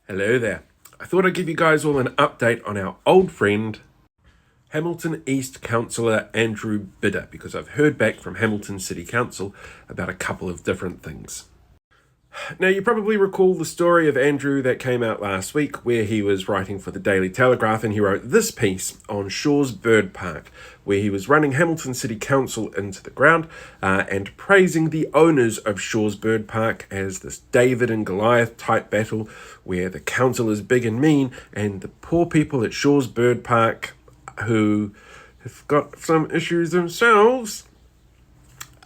Hello there. I thought I'd give you guys all an update on our old friend, Hamilton East Councillor Andrew Bidder, because I've heard back from Hamilton City Council about a couple of different things. Now, you probably recall the story of Andrew that came out last week, where he was writing for the Daily Telegraph and he wrote this piece on Shaw's Bird Park, where he was running Hamilton City Council into the ground and praising the owners of Shaw's Bird Park as this David and Goliath type battle, where the council is big and mean and the poor people at Shaw's Bird Park, who have got some issues themselves,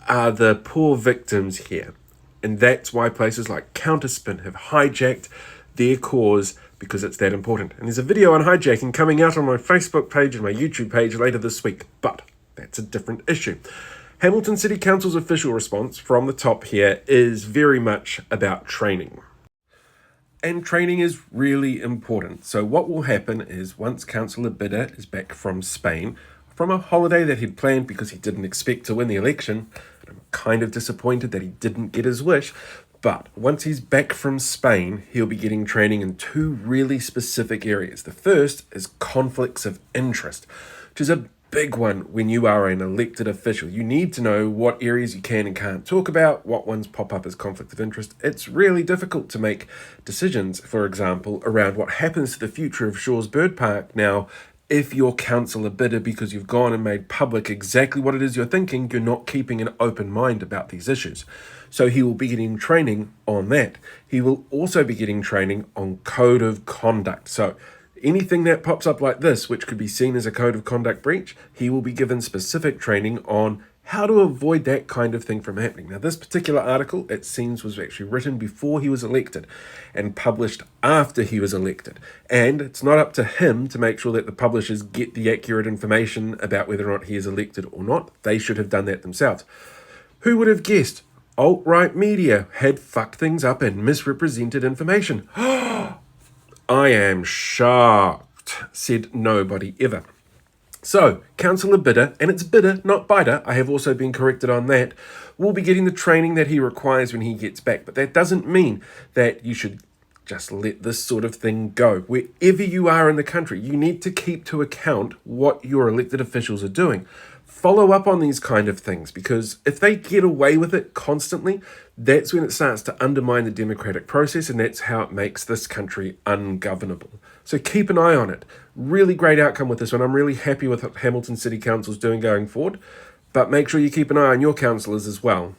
are the poor victims here. And that's why places like Counterspin have hijacked their cause, because it's that important. And there's a video on hijacking coming out on my Facebook page and my YouTube page later this week, but that's a different issue. Hamilton City Council's official response from the top here is very much about training. And training is really important. So what will happen is, once Councillor Bidder is back from Spain, from a holiday that he'd planned because he didn't expect to win the election, I'm kind of disappointed that he didn't get his wish, but once he's back from Spain, he'll be getting training in two really specific areas. The first is conflicts of interest, which is a big one when you are an elected official. You need to know what areas you can and can't talk about, what ones pop up as conflict of interest. It's really difficult to make decisions, for example, around what happens to the future of Shaw's Bird Park now. If you're Councillor Bidder, because you've gone and made public exactly what it is you're thinking, you're not keeping an open mind about these issues. So he will be getting training on that. He will also be getting training on code of conduct. So anything that pops up like this, which could be seen as a code of conduct breach, he will be given specific training on how to avoid that kind of thing from happening. Now, this particular article, it seems, was actually written before he was elected and published after he was elected. And it's not up to him to make sure that the publishers get the accurate information about whether or not he is elected or not. They should have done that themselves. Who would have guessed alt-right media had fucked things up and misrepresented information? I am shocked, said nobody ever. So, Councillor Bidder, and it's Bidder, not Bidder, I have also been corrected on that, will be getting the training that he requires when he gets back. But that doesn't mean that you should just let this sort of thing go. Wherever you are in the country, you need to keep to account what your elected officials are doing. Follow up on these kind of things, because if they get away with it constantly, that's when it starts to undermine the democratic process, and that's how it makes this country ungovernable. So keep an eye on it. Really great outcome with this one. I'm really happy with what Hamilton City Council's doing going forward, but make sure you keep an eye on your councillors as well.